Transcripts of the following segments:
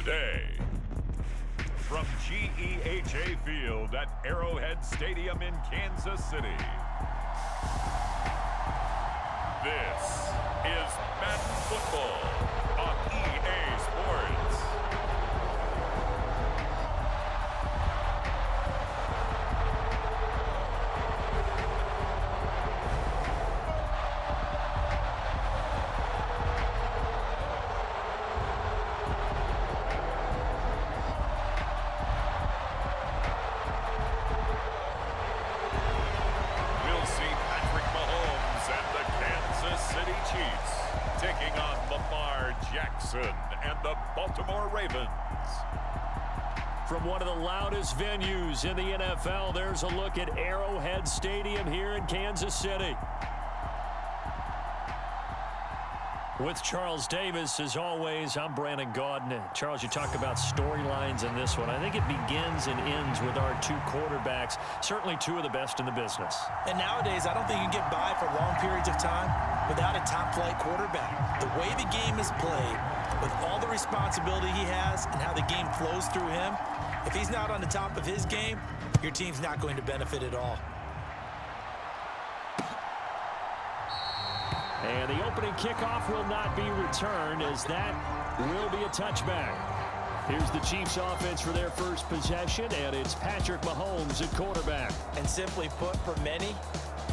today. From GEHA Field at Arrowhead Stadium in Kansas City, this is Madden Football on EA Sports. Taking on Lamar Jackson and the Baltimore Ravens. From one of the loudest venues in the NFL, there's a look at Arrowhead Stadium here in Kansas City. With Charles Davis, as always, I'm Brandon Gaudin. Charles, you talk about storylines in this one. I think it begins and ends with our two quarterbacks, certainly two of the best in the business. And nowadays, I don't think you can get by for long periods of time without a top-flight quarterback. The way the game is played, with all the responsibility he has and how the game flows through him, if he's not on the top of his game, your team's not going to benefit at all. And the opening kickoff will not be returned, as that will be a touchback. Here's the Chiefs offense for their first possession, and it's Patrick Mahomes at quarterback. And simply put, for many,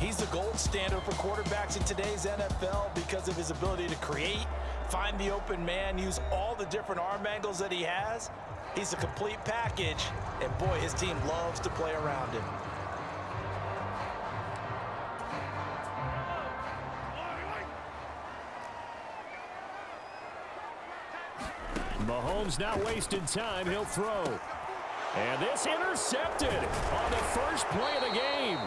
he's the gold standard for quarterbacks in today's NFL because of his ability to create, find the open man, use all the different arm angles that he has. He's a complete package, and boy, his team loves to play around him. Mahomes not wasting time. He'll throw. And this intercepted on the first play of the game.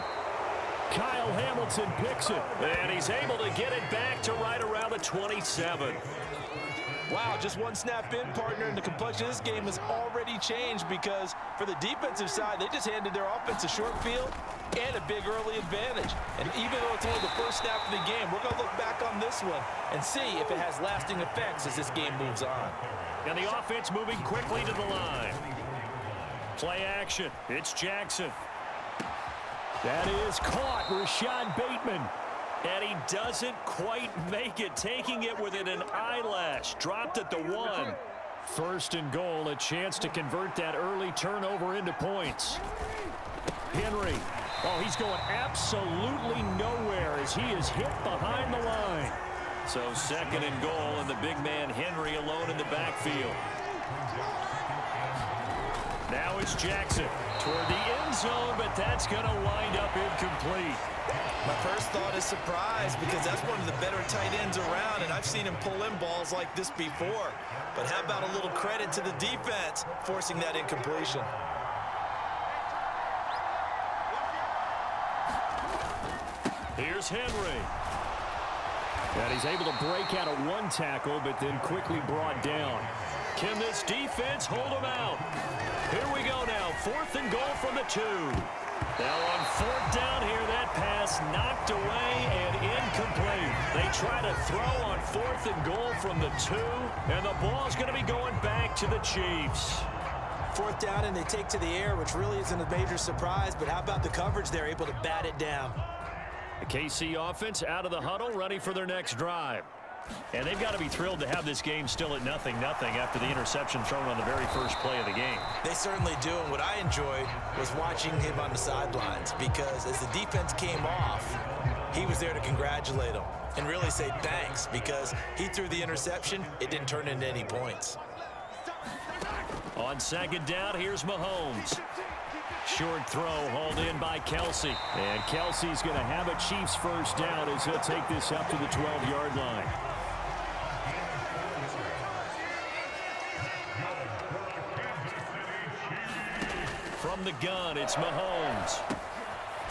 Kyle Hamilton picks it, and he's able to get it back to right around the 27. Wow, just one snap in, partner, and the complexion of this game has already changed because for the defensive side, they just handed their offense a short field and a big early advantage. And even though it's only the first snap of the game, we're going to look back on this one and see if it has lasting effects as this game moves on. And the offense moving quickly to the line. Play action. It's Jackson. That is caught. Rashad Bateman. And he doesn't quite make it, taking it within an eyelash. Dropped at the 1. First and goal, a chance to convert that early turnover into points. Henry. Oh, he's going absolutely nowhere as he is hit behind the line. So second and goal, and the big man Henry alone in the backfield. Now it's Jackson toward the end zone, but that's going to wind up incomplete. My first thought is surprise because that's one of the better tight ends around, and I've seen him pull in balls like this before. But how about a little credit to the defense forcing that incompletion? Here's Henry. And he's able to break out of one tackle, but then quickly brought down. Can this defense hold him out? Here we go now. 4th and goal from the 2. Now on 4th down here, that pass knocked away and incomplete. They try to throw on 4th and goal from the 2, and the ball's going to be going back to the Chiefs. 4th down, and they take to the air, which really isn't a major surprise, but how about the coverage? They're able to bat it down. The KC offense out of the huddle, ready for their next drive. And they've got to be thrilled to have this game still at 0-0 after the interception thrown on the very first play of the game. They certainly do, and what I enjoyed was watching him on the sidelines because as the defense came off, he was there to congratulate them and really say thanks because he threw the interception. It didn't turn into any points. On second down, here's Mahomes. Short throw hauled in by Kelsey. And Kelsey's going to have a Chiefs first down as he'll take this up to the 12-yard line. From the gun, it's Mahomes.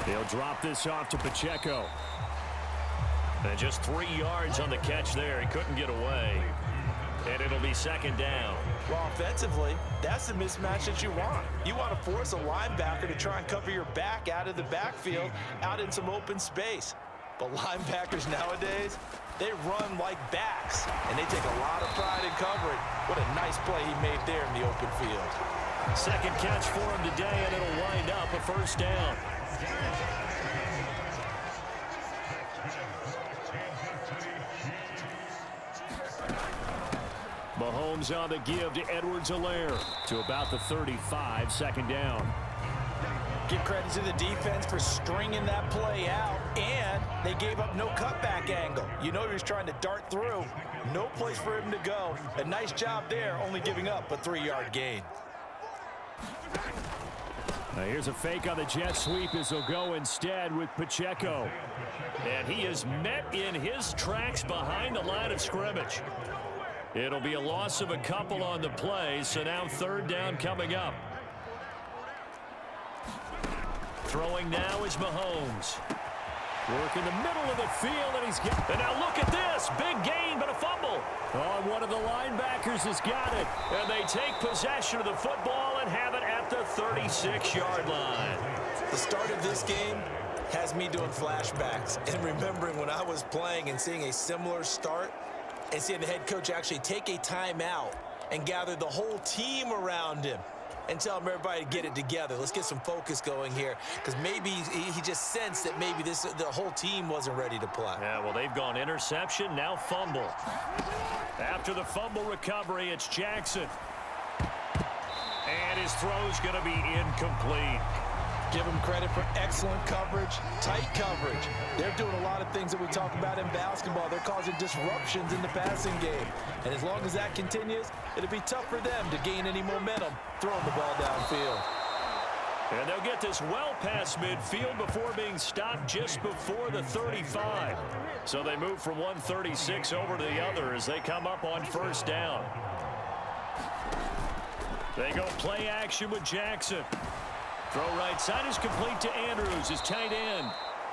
He'll drop this off to Pacheco. And just 3 yards on the catch there. He couldn't get away. And it'll be second down. Well, offensively, that's the mismatch that you want. You want to force a linebacker to try and cover your back out of the backfield, out in some open space. But linebackers nowadays, they run like backs, and they take a lot of pride in covering. What a nice play he made there in the open field. Second catch for him today, and it'll wind up a first down. Mahomes on the give to Edwards-Helaire to about the 35, second down. Give credit to the defense for stringing that play out, and they gave up no cutback angle. You know he was trying to dart through. No place for him to go. A nice job there, only giving up a 3-yard gain. Now here's a fake on the jet sweep as he'll go instead with Pacheco. And he is met in his tracks behind the line of scrimmage. It'll be a loss of a couple on the play, so now third down coming up. Throwing now is Mahomes. Work in the middle of the field, and he's got... And now look at this. Big gain, but a fumble. Oh, one of the linebackers has got it. And they take possession of the football and have it at the 36-yard line. The start of this game has me doing flashbacks and remembering when I was playing and seeing a similar start and seeing the head coach actually take a timeout and gather the whole team around him and tell everybody to get it together. Let's get some focus going here, because maybe he just sensed that maybe the whole team wasn't ready to play. Yeah, well, they've gone interception, now fumble. After the fumble recovery, it's Jackson. And his throw's going to be incomplete. Give him credit for excellent coverage, tight coverage. They're doing a lot of things that we talk about in basketball. They're causing disruptions in the passing game. And as long as that continues, it'll be tough for them to gain any momentum throwing the ball downfield. And they'll get this well past midfield before being stopped just before the 35. So they move from 136 over to the other as they come up on first down. They go play action with Jackson. Throw right side is complete to Andrews, his tight end.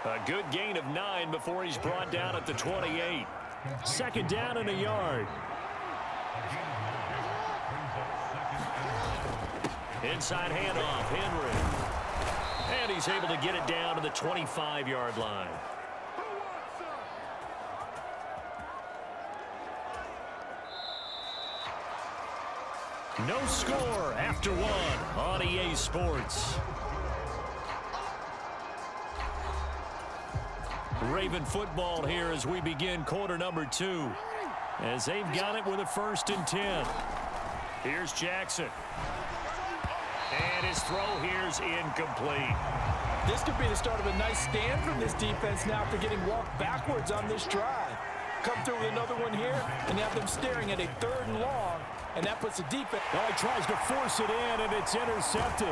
A good gain of 9 before he's brought down at the 28. Second down and a yard. Inside handoff, Henry. And he's able to get it down to the 25-yard line. No score after one on EA Sports. Raven football here as we begin quarter number 2. As they've got it with a 1st and 10. Here's Jackson. And his throw here's incomplete. This could be the start of a nice stand from this defense now after getting walked backwards on this drive. Come through with another one here and have them staring at a 3rd and long. And that puts the defense. Oh, he tries to force it in, and it's intercepted.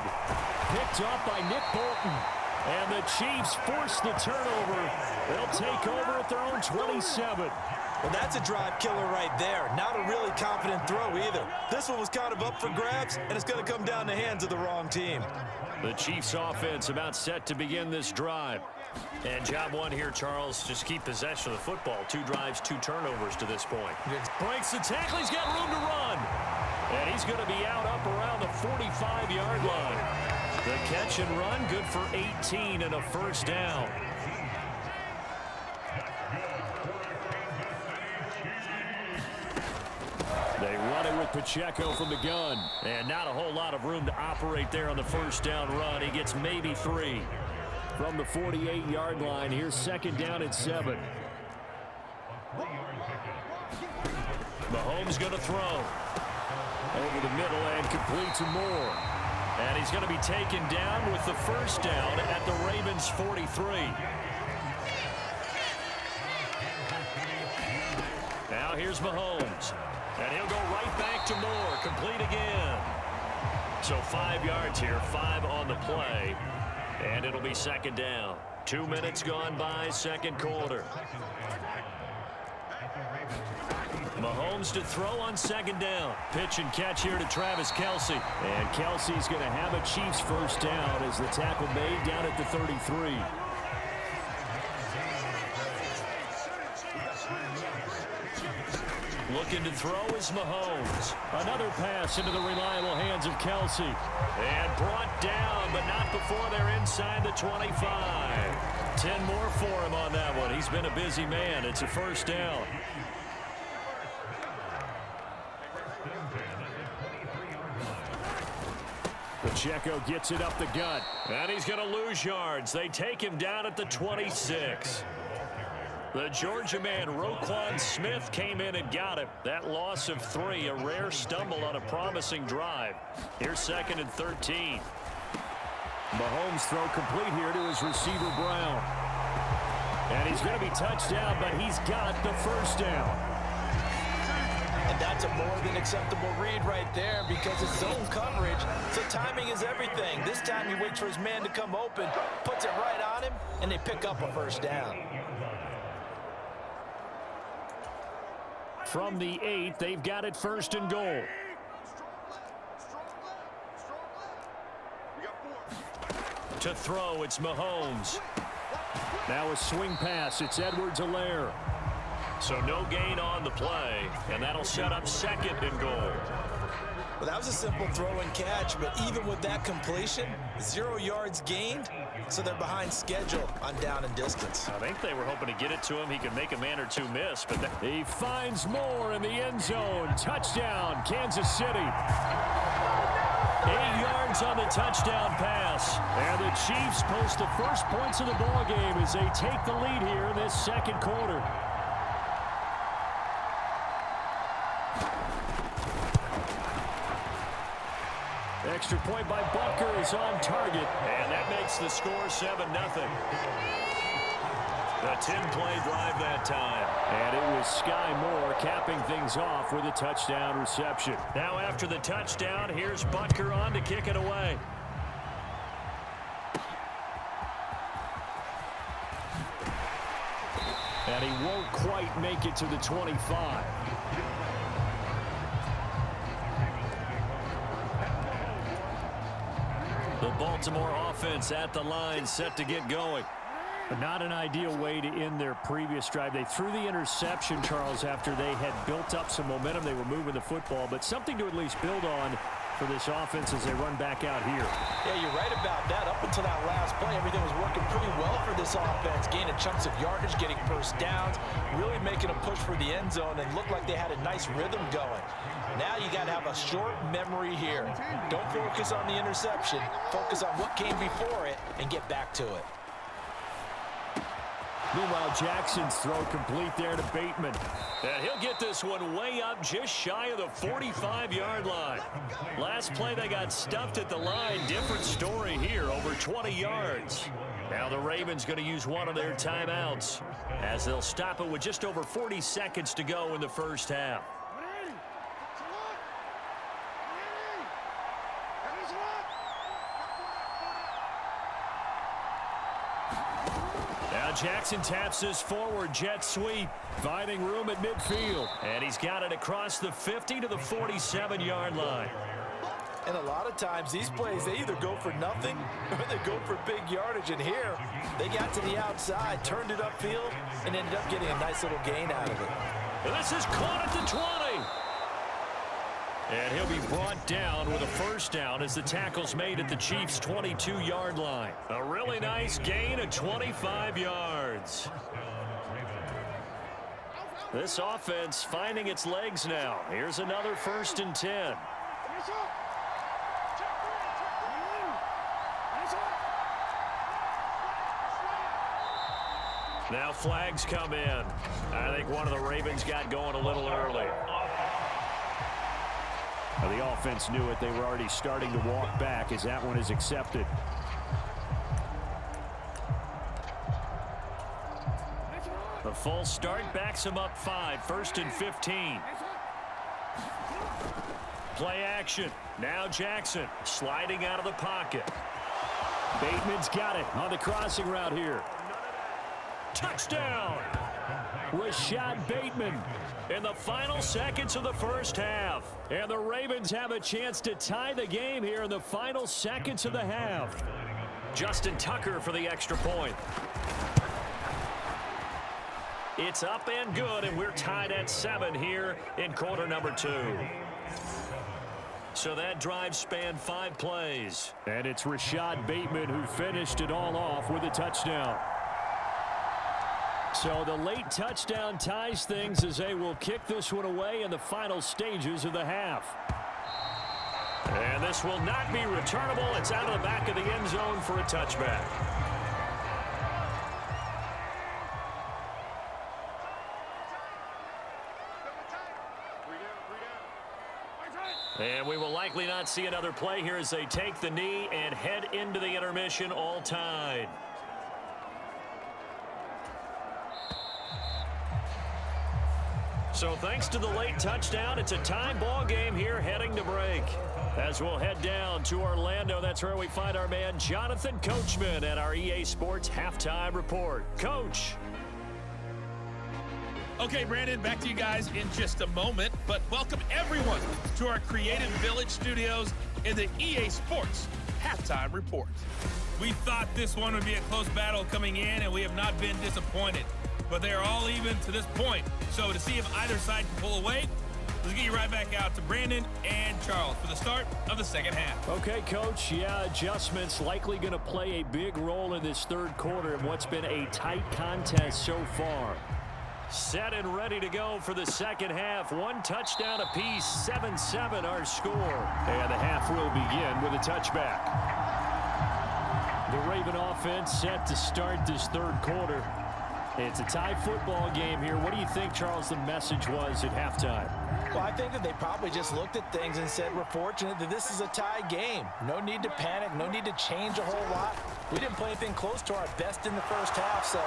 Picked up by Nick Bolton. And the Chiefs force the turnover. They'll take over at their own 27. Well, that's a drive killer right there. Not a really confident throw either. This one was kind of up for grabs, and it's going to come down the hands of the wrong team. The Chiefs offense about set to begin this drive. And job one here, Charles, just keep possession of the football. 2 drives, 2 turnovers to this point. Breaks the tackle. He's got room to run. And he's going to be out up around the 45-yard line. The catch and run, good for 18 and a first down. They run it with Pacheco from the gun. And not a whole lot of room to operate there on the first down run. He gets maybe 3. From the 48-yard line, here's second down and 7. Mahomes going to throw. Over the middle and complete to Moore. And he's going to be taken down with the first down at the Ravens' 43. Now here's Mahomes. And he'll go right back to Moore. Complete again. So 5 yards here, 5 on the play. And it'll be second down. 2 minutes gone by, second quarter. Mahomes to throw on second down. Pitch and catch here to Travis Kelce. And Kelsey's going to have a Chiefs first down as the tackle made down at the 33. Looking to throw is Mahomes. Another pass into the reliable hands of Kelce. And brought down, but not before they're inside the 25. 10 more for him on that one. He's been a busy man. It's a first down. Pacheco gets it up the gut. And he's going to lose yards. They take him down at the 26. The Georgia man, Roquan Smith, came in and got him. That loss of 3, a rare stumble on a promising drive. Here's 2nd and 13. Mahomes throw complete here to his receiver, Brown. And he's going to be touched down, but he's got the first down. And that's a more than acceptable read right there because it's zone coverage, so timing is everything. This time he waits for his man to come open, puts it right on him, and they pick up a first down. From the 8, they've got it 1st and goal. To throw, it's Mahomes. Now a swing pass, it's Edwards-Helaire. So no gain on the play, and that'll set up 2nd and goal. Well, that was a simple throw and catch, but even with that completion, 0 yards gained, so they're behind schedule on down and distance. I think they were hoping to get it to him. He could make a man or 2 miss, but he finds more in the end zone. Touchdown, Kansas City. 8 yards on the touchdown pass. And the Chiefs post the first points of the ball game as they take the lead here in this 2nd quarter. Extra point by Butker is on target, and that makes the score 7-0. A 10-play drive that time. And it was Sky Moore capping things off with a touchdown reception. Now after the touchdown, here's Butker on to kick it away. And he won't quite make it to the 25. The Baltimore offense at the line, set to get going. But not an ideal way to end their previous drive. They threw the interception, Charles, after they had built up some momentum. They were moving the football, but something to at least build on for this offense as they run back out here. Yeah, you're right about that. Up until that last play, everything was working pretty well for this offense, gaining chunks of yardage, getting first downs, really making a push for the end zone, and looked like they had a nice rhythm going. Now you got to have a short memory here. Don't focus on the interception. Focus on what came before it and get back to it. Meanwhile, Jackson's throw complete there to Bateman. And he'll get this one way up just shy of the 45-yard line. Last play they got stuffed at the line. Different story here, over 20 yards. Now the Ravens going to use one of their timeouts as they'll stop it with just over 40 seconds to go in the first half. Jackson taps this forward jet sweep, finding room at midfield. And he's got it across the 50 to the 47-yard line. And a lot of times these plays, they either go for nothing or they go for big yardage. And here, they got to the outside, turned it upfield, and ended up getting a nice little gain out of it. And this is caught at the 20. And he'll be brought down with a first down as the tackle's made at the Chiefs' 22-yard line. A really nice gain of 25 yards. This offense finding its legs now. Here's another 1st and 10. Now flags come in. I think one of the Ravens got going a little early. The offense knew it. They were already starting to walk back as that one is accepted. The full start backs him up 5, 1st and 15. Play action. Now Jackson sliding out of the pocket. Bateman's got it on the crossing route here. Touchdown! Rashad Bateman in the final seconds of the first half. And the Ravens have a chance to tie the game here in the final seconds of the half. Justin Tucker for the extra point. It's up and good, and we're tied at 7 here in quarter number 2. So that drive spanned 5 plays. And it's Rashad Bateman who finished it all off with a touchdown. So the late touchdown ties things as they will kick this one away in the final stages of the half. And this will not be returnable. It's out of the back of the end zone for a touchback. And we will likely not see another play here as they take the knee and head into the intermission all tied. So thanks to the late touchdown, it's a tie ball game here heading to break. As we'll head down to Orlando, that's where we find our man Jonathan Coachman at our EA Sports Halftime Report. Coach. Okay, Brandon, back to you guys in just a moment, but welcome everyone to our Creative Village studios in the EA Sports Halftime Report. We thought this one would be a close battle coming in, and we have not been disappointed, but they are all even to this point. So to see if either side can pull away, let's get you right back out to Brandon and Charles for the start of the second half. Okay, Coach. Yeah, adjustments likely going to play a big role in this third quarter in what's been a tight contest so far. Set and ready to go for the second half. One touchdown apiece, 7-7 our score. And the half will begin with a touchback. The Raven offense set to start this third quarter. It's a tie football game here. What do you think, Charles, the message was at halftime? Well, I think that they probably just looked at things and said, we're fortunate that this is a tie game. No need to panic, no need to change a whole lot. We didn't play anything close to our best in the first half, so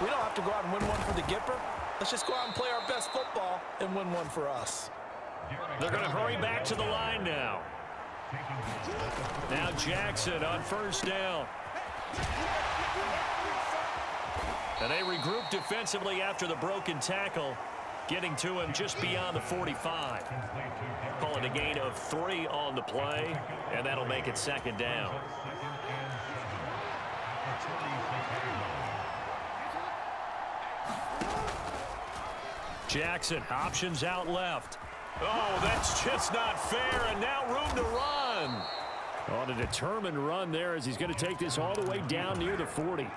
we don't have to go out and win one for the Gipper. Let's just go out and play our best football and win one for us. They're going to hurry back to the line now. Now Jackson on first down. And they regroup defensively after the broken tackle, getting to him just beyond the 45. Call it a gain of 3 on the play, and that'll make it second down. Jackson, options out left. Oh, that's just not fair, and now room to run. On a determined run there as he's going to take this all the way down near the 40.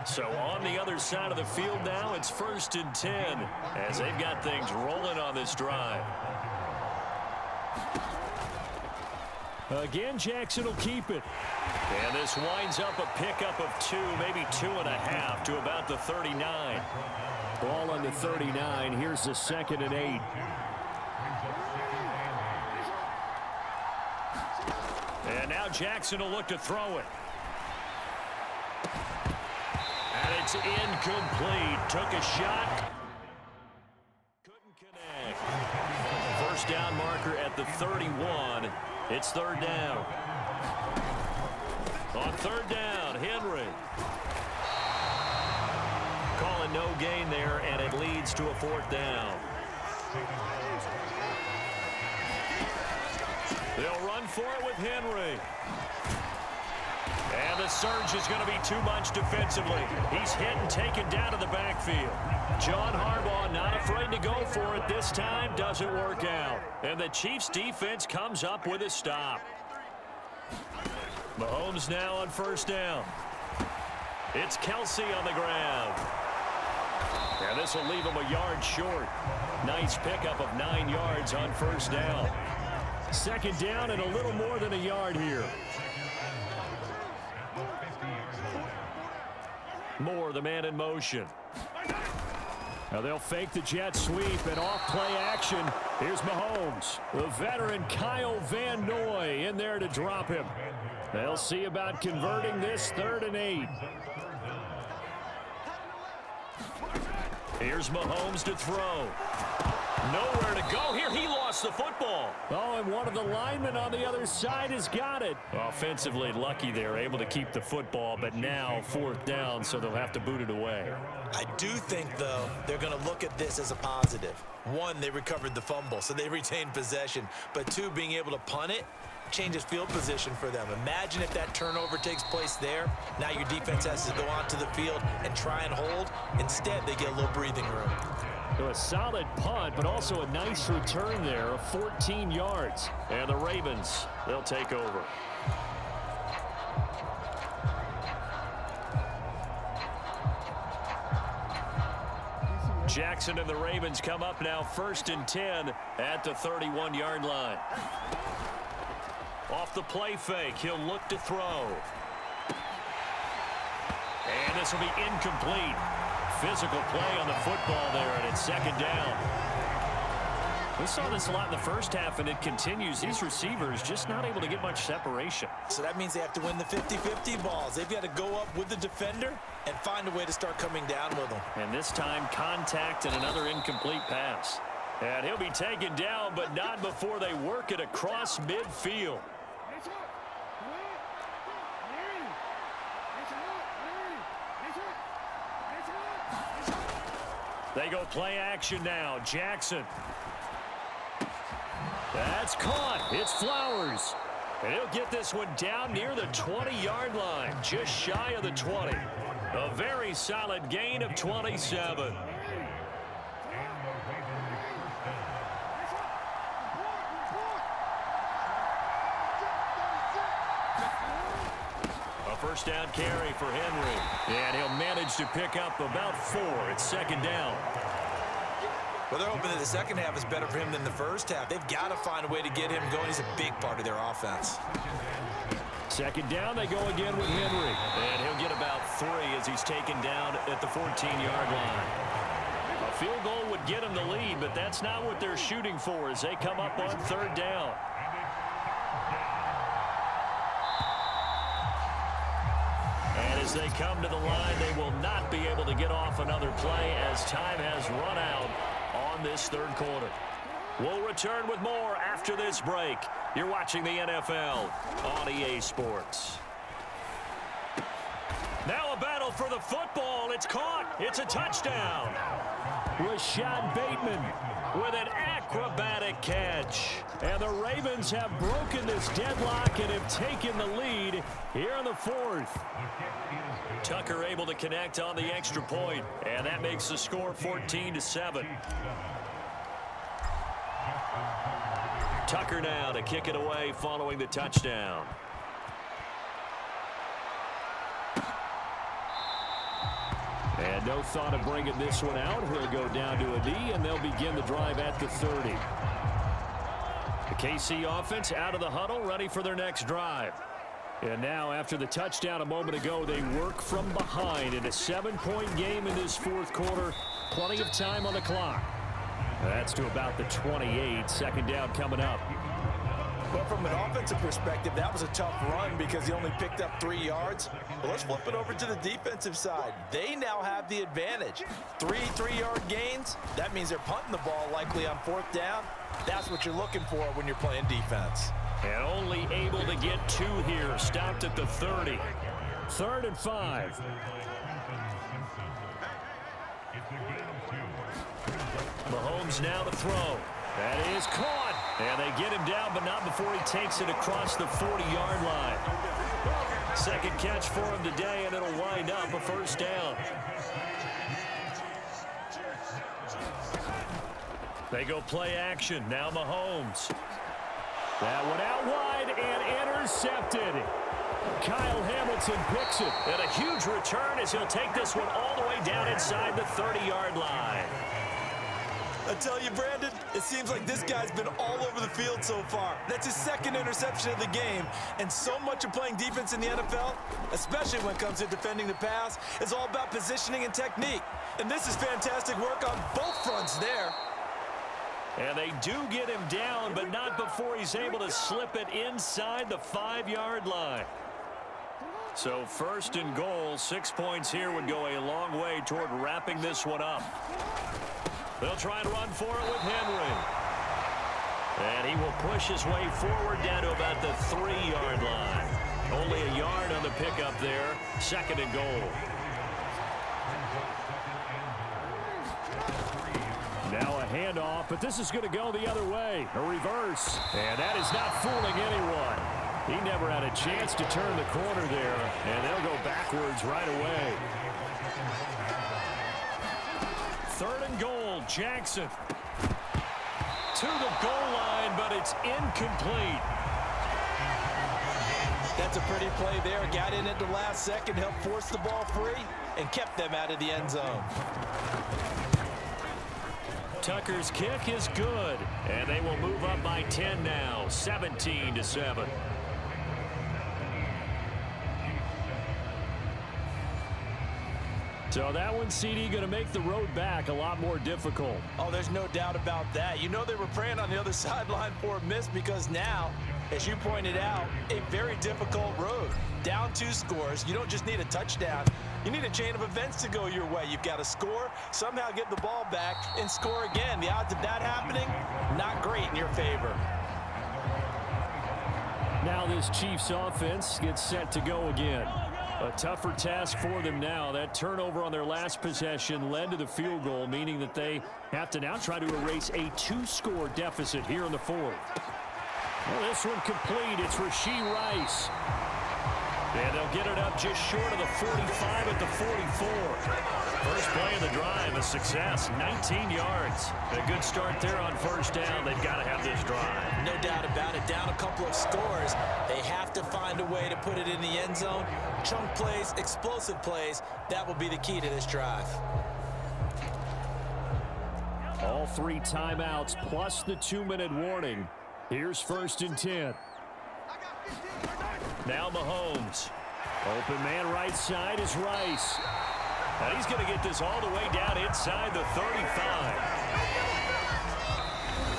So on the other side of the field now, it's 1st and 10 as they've got things rolling on this drive. Again, Jackson will keep it. And this winds up a pickup of 2, maybe 2.5 to about the 39. Ball on the 39. Here's the 2nd and 8. And now Jackson will look to throw it. And it's incomplete. Took a shot. Couldn't connect. First down marker at the 31. It's 3rd down. On 3rd down, Henry. Calling no gain there, and it leads to a 4th down. They'll run for it with Henry. And the surge is going to be too much defensively. He's hit and taken down to the backfield. John Harbaugh not afraid to go for it this time. Doesn't work out. And the Chiefs defense comes up with a stop. Mahomes now on 1st down. It's Kelsey on the ground. And this will leave him a yard short. Nice pickup of 9 yards on 1st down. 2nd down and a little more than a yard here. Moore, the man in motion. Now they'll fake the jet sweep and off play action. Here's Mahomes. The veteran Kyle Van Noy in there to drop him. They'll see about converting this 3rd and 8. Here's Mahomes to throw. Nowhere to go here. He lost the football. Oh, and one of the linemen on the other side has got it. Offensively lucky they're able to keep the football, but now 4th down, so they'll have to boot it away. I do think, though, they're going to look at this as a positive. 1, they recovered the fumble, so they retained possession. But 2, being able to punt it changes field position for them. Imagine if that turnover takes place there. Now your defense has to go onto the field and try and hold. Instead, they get a little breathing room. So a solid punt, but also a nice return there of 14 yards. And the Ravens, they'll take over. Jackson and the Ravens come up now 1st and 10 at the 31-yard line. Off the play fake, he'll look to throw. And this will be incomplete. Physical play on the football there, and it's 2nd down. We saw this a lot in the first half, and it continues. These receivers just not able to get much separation. So that means they have to win the 50-50 balls. They've got to go up with the defender and find a way to start coming down with them. And this time, contact and another incomplete pass. And he'll be taken down, but not before they work it across midfield. They go play action now. Jackson. That's caught. It's Flowers. And he'll get this one down near the 20-yard line, just shy of the 20. A very solid gain of 27. A first down carry for Henry. And he'll manage to pick up about 4. It's 2nd down. Well, they're hoping that the second half is better for him than the first half. They've got to find a way to get him going. He's a big part of their offense. 2nd down, they go again with Henry. And he'll get about 3 as he's taken down at the 14-yard line. A field goal would get him the lead, but that's not what they're shooting for as they come up on 3rd down. And as they come to the line, they will not be able to get off another play as time has run out on this 3rd quarter. We'll return with more after this break. You're watching the NFL on EA Sports. Now a battle for the football. It's caught. It's a touchdown. Rashad Bateman with an acrobatic catch. And the Ravens have broken this deadlock and have taken the lead here in the 4th. Tucker able to connect on the extra point, and that makes the score 14-7. Tucker now to kick it away following the touchdown. And no thought of bringing this one out. He'll go down to a D, and they'll begin the drive at the 30. The KC offense out of the huddle, ready for their next drive. And now, after the touchdown a moment ago, they work from behind in a 7-point game in this 4th quarter. Plenty of time on the clock. That's to about the 28. 2nd down coming up. But from an offensive perspective, that was a tough run because he only picked up 3 yards. But let's flip it over to the defensive side. They now have the advantage. 3 3-yard gains. That means they're punting the ball likely on 4th down. That's what you're looking for when you're playing defense. And only able to get 2 here. Stopped at the 30. 3rd and 5. Mahomes now to throw. That is caught. And they get him down, but not before he takes it across the 40-yard line. 2nd catch for him today, and it'll wind up a 1st down. They go play action. Now Mahomes. That one out wide and intercepted. Kyle Hamilton picks it. And a huge return as he'll take this one all the way down inside the 30-yard line. I tell you, Brandon, it seems like this guy's been all over the field so far. That's his 2nd interception of the game. And so much of playing defense in the NFL, especially when it comes to defending the pass, is all about positioning and technique. And this is fantastic work on both fronts there. And they do get him down, but not before he's able to slip it inside the 5-yard line. So 1st and goal, 6 points here would go a long way toward wrapping this one up. They'll try and run for it with Henry. And he will push his way forward down to about the 3-yard line. Only a yard on the pickup there. 2nd and goal. Now a handoff, but this is going to go the other way. A reverse. And that is not fooling anyone. He never had a chance to turn the corner there. And they'll go backwards right away. 3rd and goal, Jackson. To the goal line, but it's incomplete. That's a pretty play there. Got in at the last second, helped force the ball free, and kept them out of the end zone. Tucker's kick is good, and they will move up by 10 now, 17-7. So that one, CD, going to make the road back a lot more difficult. Oh, there's no doubt about that. You know they were praying on the other sideline for a miss because now, as you pointed out, a very difficult road. Down 2 scores. You don't just need a touchdown. You need a chain of events to go your way. You've got to score, somehow get the ball back, and score again. The odds of that happening, not great in your favor. Now this Chiefs offense gets set to go again. A tougher task for them now. That turnover on their last possession led to the field goal, meaning that they have to now try to erase a 2-score deficit here in the 4th. Well, this one complete. It's Rashee Rice. And they'll get it up just short of the 45 at the 44. First play of the drive, a success, 19 yards. A good start there on first down. They've got to have this drive. No doubt about it. Down a couple of scores. They have to find a way to put it in the end zone. Chunk plays, explosive plays. That will be the key to this drive. All 3 timeouts plus the 2-minute warning. Here's 1st and 10. Now Mahomes. Open man right side is Rice. And he's going to get this all the way down inside the 35.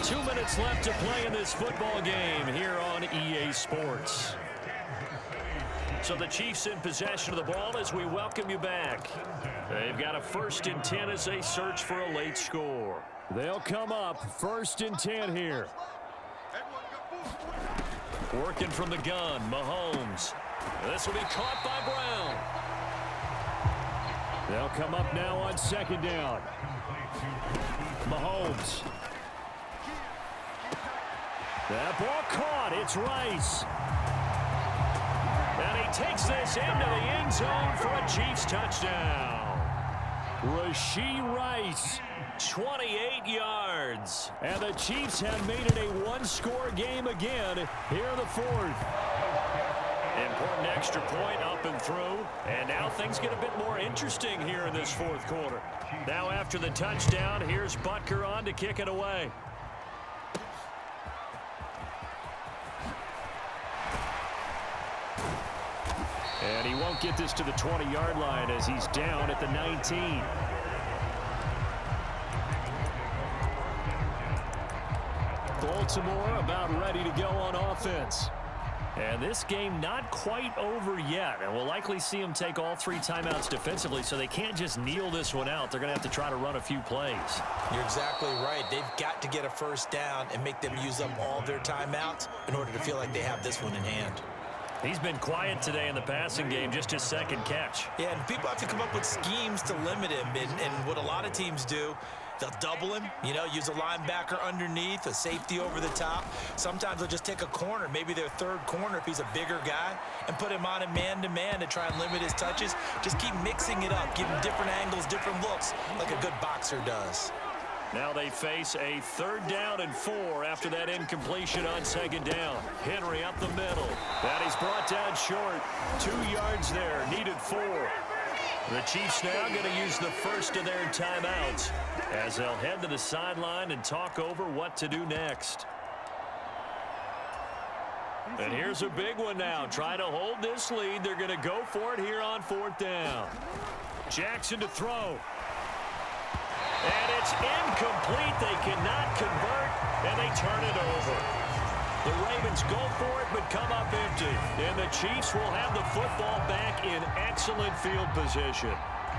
2 minutes left to play in this football game here on EA Sports. So the Chiefs in possession of the ball as we welcome you back. They've got a 1st and 10 as they search for a late score. They'll come up 1st and 10 here. Working from the gun, Mahomes. This will be caught by Brown. They'll come up now on 2nd down. Mahomes. That ball caught. It's Rice. And he takes this into the end zone for a Chiefs touchdown. Rashee Rice. 28 yards. And the Chiefs have made it a 1-score game again here in the 4th. Important extra point up and through. And now things get a bit more interesting here in this 4th quarter. Now after the touchdown, here's Butker on to kick it away. And he won't get this to the 20-yard line as he's down at the 19. Baltimore about ready to go on offense. And this game not quite over yet. And we'll likely see them take all 3 timeouts defensively, so they can't just kneel this one out. They're going to have to try to run a few plays. You're exactly right. They've got to get a 1st down and make them use up all their timeouts in order to feel like they have this one in hand. He's been quiet today in the passing game, just his 2nd catch. Yeah, and people have to come up with schemes to limit him. And what a lot of teams do, they'll double him, you know, use a linebacker underneath, a safety over the top. Sometimes they'll just take a corner, maybe their 3rd corner if he's a bigger guy, and put him on a man-to-man to try and limit his touches. Just keep mixing it up, give him different angles, different looks, like a good boxer does. Now they face a 3rd down and 4 after that incompletion on 2nd down. Henry up the middle. That is brought down short. 2 yards there, needed 4. The Chiefs now going to use the 1st of their timeouts as they'll head to the sideline and talk over what to do next. And here's a big one now. Trying to hold this lead. They're going to go for it here on 4th down. Jackson to throw. And it's incomplete. They cannot convert, and they turn it over. The Ravens go for it, but come up empty. And the Chiefs will have the football back in excellent field position.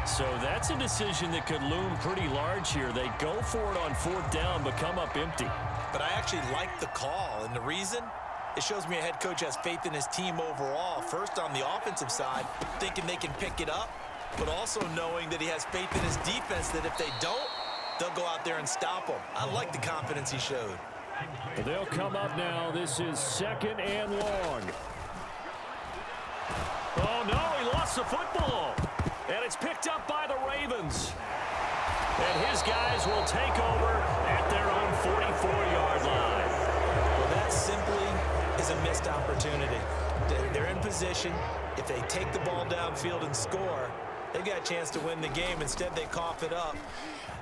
So that's a decision that could loom pretty large here. They go for it on 4th down, but come up empty. But I actually like the call, and the reason? It shows me a head coach has faith in his team overall. First, on the offensive side, thinking they can pick it up, but also knowing that he has faith in his defense that if they don't, they'll go out there and stop them. I like the confidence he showed. They'll come up now. This is 2nd and long. Oh, no, he lost the football. And it's picked up by the Ravens. And his guys will take over at their own 44-yard line. Well, that simply is a missed opportunity. They're in position. If they take the ball downfield and score, they've got a chance to win the game. Instead, they cough it up.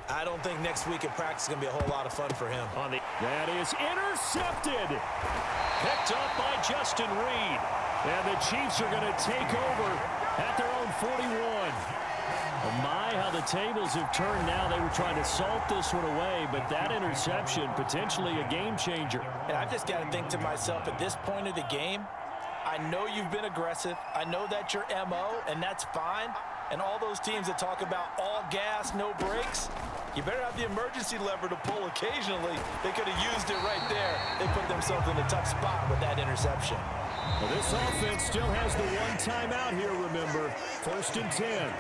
I don't think next week at practice is going to be a whole lot of fun for him. That is intercepted. Picked up by Justin Reed. And the Chiefs are going to take over at their own 41. Oh my, how the tables have turned now. They were trying to salt this one away, but that interception, potentially a game changer. And I've just got to think to myself, at this point of the game, I know you've been aggressive. I know that's your MO, and that's fine. And all those teams that talk about all gas, no brakes, you better have the emergency lever to pull occasionally. They could have used it right there. They put themselves in a tough spot with that interception. Well, this offense still has the one timeout here, remember. 1st and 10.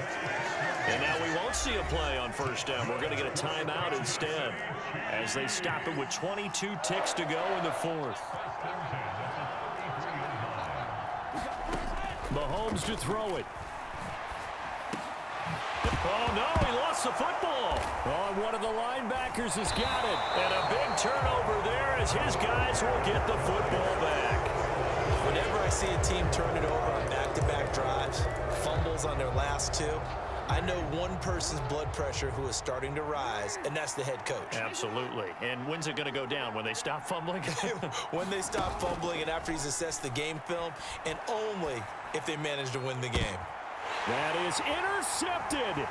And now we won't see a play on first down. We're going to get a timeout instead as they stop it with 22 ticks to go in the 4th. Mahomes to throw it. Oh, no, he lost the football. Oh, one of the linebackers has got it. And a big turnover there as his guys will get the football back. Whenever I see a team turn it over on back-to-back drives, fumbles on their last 2, I know one person's blood pressure who is starting to rise, and that's the head coach. Absolutely. And when's it going to go down? When they stop fumbling? When they stop fumbling and after he's assessed the game film, and only if they manage to win the game. That is intercepted.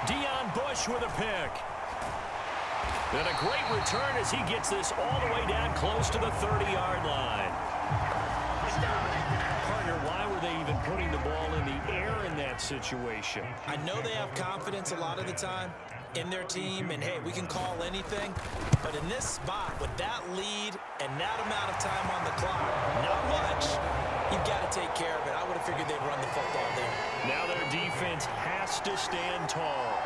Deion Bush with a pick. And a great return as he gets this all the way down close to the 30-yard line. Partner, why were they even putting the ball in the air in that situation? I know they have confidence a lot of the time in their team, and hey, we can call anything. But in this spot, with that lead and that amount of time on the clock, not much, you've got to take care of it. I would have figured they'd run the football there. Now their defense has to stand tall.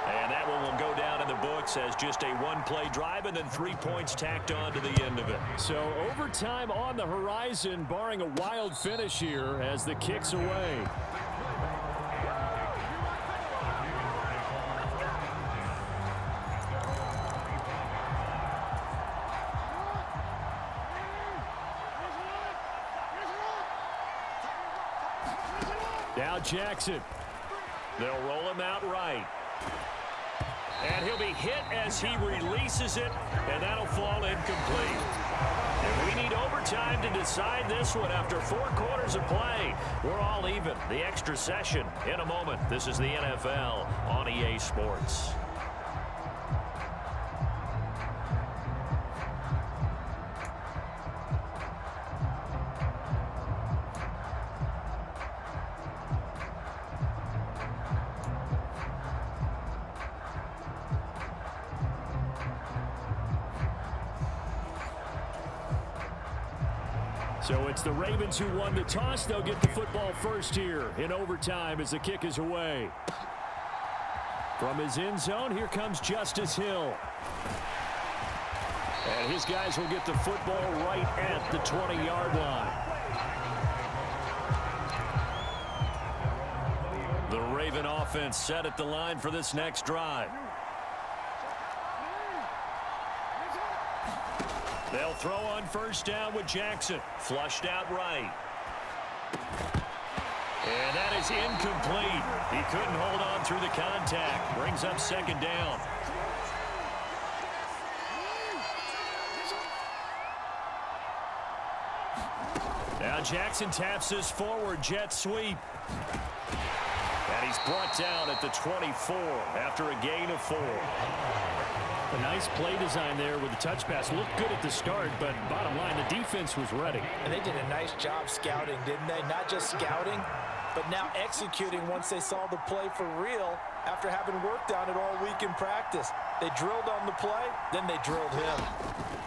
And that one will go down in the books as just a one-play drive and then 3 points tacked on to the end of it. So overtime on the horizon, barring a wild finish here as the kick's away. Now Jackson. They'll roll him out right. And he'll be hit as he releases it, and that'll fall incomplete. And we need overtime to decide this one after 4 quarters of play. We're all even. The extra session in a moment. This is the NFL on EA Sports. So it's the Ravens who won the toss. They'll get the football first here in overtime as the kick is away. From his end zone, here comes Justice Hill. And his guys will get the football right at the 20-yard line. The Raven offense set at the line for this next drive. They'll throw on first down with Jackson. Flushed out right. And that is incomplete. He couldn't hold on through the contact. Brings up second down. Now Jackson taps this forward jet sweep. And he's brought down at the 24 after a gain of 4. A nice play design there with the touch pass. Looked good at the start, but bottom line, the defense was ready. And they did a nice job scouting, didn't they? Not just scouting, but now executing once they saw the play for real after having worked on it all week in practice. They drilled on the play, then they drilled him.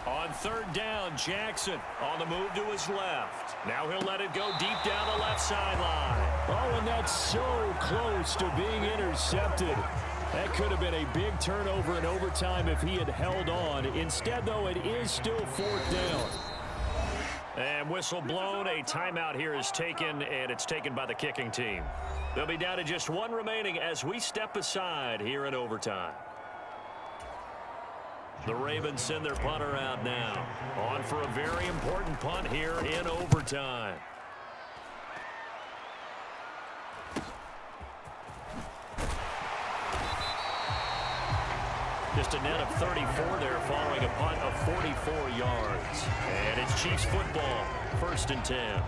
On third down, Jackson on the move to his left. Now he'll let it go deep down the left sideline. Oh, and that's so close to being intercepted. That could have been a big turnover in overtime if he had held on. Instead, though, it is still 4th down. And whistle blown. A timeout here is taken, and it's taken by the kicking team. They'll be down to just 1 remaining as we step aside here in overtime. The Ravens send their punter out now. On for a very important punt here in overtime. just a net of 34 there following a punt of 44 yards. And it's Chiefs football, 1st and 10.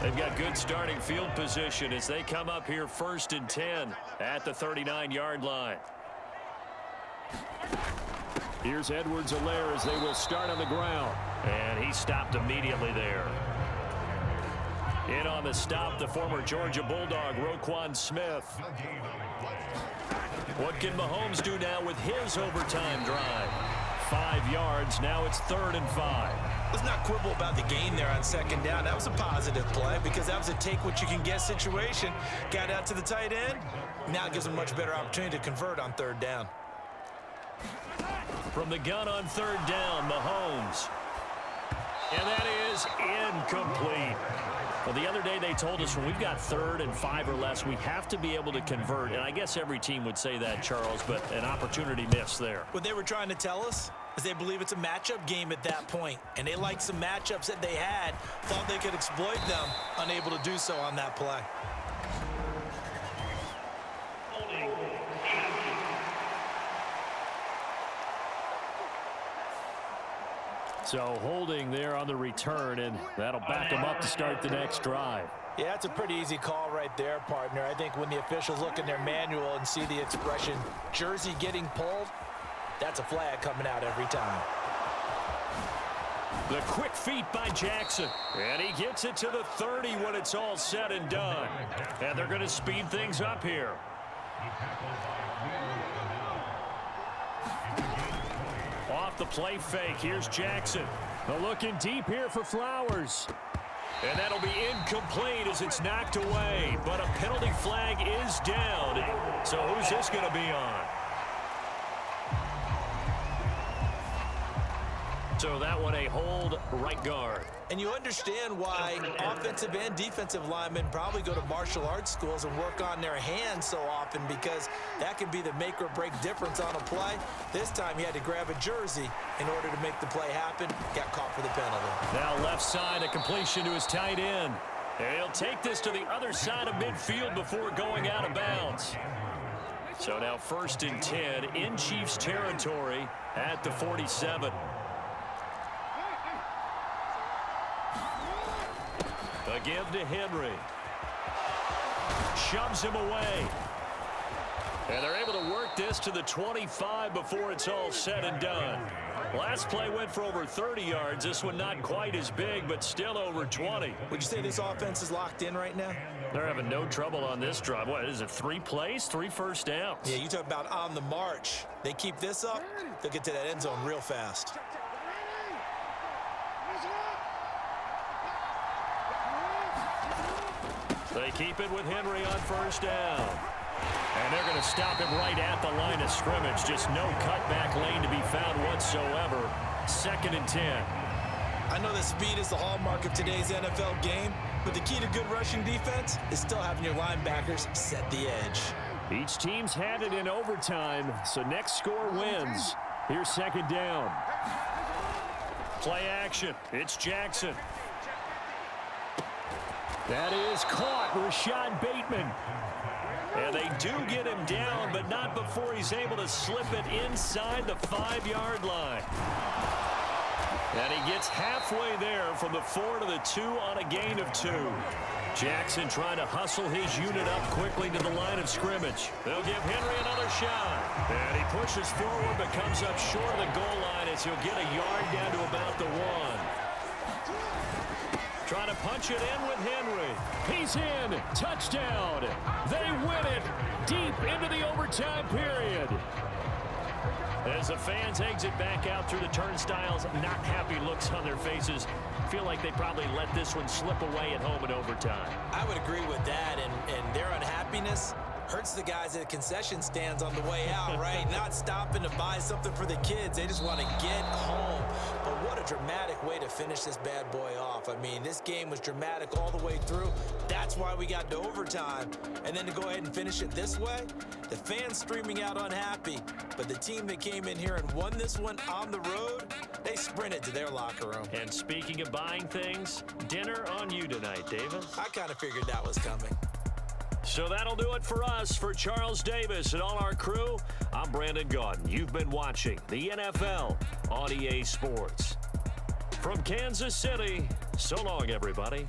They've got good starting field position as they come up here 1st and 10 at the 39-yard line. Here's Edwards-Helaire as they will start on the ground. And he stopped immediately there. In on the stop, the former Georgia Bulldog, Roquan Smith. What can Mahomes do now with his overtime drive? 5 yards. Now it's 3rd and 5. Let's not quibble about the gain there on 2nd down. That was a positive play because that was a take-what-you-can-get situation. Got out to the tight end. Now it gives them a much better opportunity to convert on 3rd down. From the gun on 3rd down, Mahomes. And that is incomplete. Well, the other day they told us when we've got 3rd and 5 or less, we have to be able to convert. And I guess every team would say that, Charles, but an opportunity missed there. What they were trying to tell us is they believe it's a matchup game at that point. And they liked some matchups that they had, thought they could exploit them, unable to do so on that play. So holding there on the return, and that'll back them up to start the next drive. Yeah, it's a pretty easy call right there, partner. I think when the officials look in their manual and see the expression, jersey getting pulled, that's a flag coming out every time. The quick feet by Jackson, and he gets it to the 30 when it's all said and done. And they're going to speed things up here. Off the play fake, here's Jackson. They're looking deep here for Flowers. And that'll be incomplete as it's knocked away. But a penalty flag is down. So who's this going to be on? So that one a hold right guard. And you understand why offensive and defensive linemen probably go to martial arts schools and work on their hands so often, because that can be the make or break difference on a play. This time he had to grab a jersey in order to make the play happen. Got caught for the penalty. Now left side, a completion to his tight end. And he'll take this to the other side of midfield before going out of bounds. So now 1st and 10 in Chiefs territory at the 47. A give to Henry. Shoves him away. And they're able to work this to the 25 before it's all said and done. Last play went for over 30 yards. This one not quite as big, but still over 20. Would you say this offense is locked in right now? They're having no trouble on this drive. What is it, 3 plays, 3 first downs? Yeah, you talk about on the march. They keep this up, they'll get to that end zone real fast. They keep it with Henry on 1st down. And they're going to stop him right at the line of scrimmage. Just no cutback lane to be found whatsoever. 2nd and 10. I know that speed is the hallmark of today's NFL game, but the key to good rushing defense is still having your linebackers set the edge. Each team's had it in overtime, so next score wins. Here's 2nd down. Play action. It's Jackson. That is caught. Rashad Bateman. And they do get him down, but not before he's able to slip it inside the 5-yard line. And he gets halfway there from the 4 to the 2 on a gain of 2. Jackson trying to hustle his unit up quickly to the line of scrimmage. They'll give Henry another shot. And he pushes forward, but comes up short of the goal line as he'll get a yard down to about the 1. Trying to punch it in with Henry. He's in. Touchdown. They win it deep into the overtime period. As the fans exit back out through the turnstiles, not happy looks on their faces. Feel like they probably let this one slip away at home in overtime. I would agree with that, and their unhappiness hurts the guys at the concession stands on the way out, right? Not stopping to buy something for the kids. They just want to get home. But what a dramatic way to finish this bad boy off. I mean, this game was dramatic all the way through. That's why we got to overtime. And then to go ahead and finish it this way, the fans streaming out unhappy. But the team that came in here and won this one on the road, they sprinted to their locker room. And speaking of buying things, dinner on you tonight, Davis. I kind of figured that was coming. So that'll do it for us. For Charles Davis and all our crew, I'm Brandon Gaudin. You've been watching the NFL on EA Sports. From Kansas City, so long, everybody.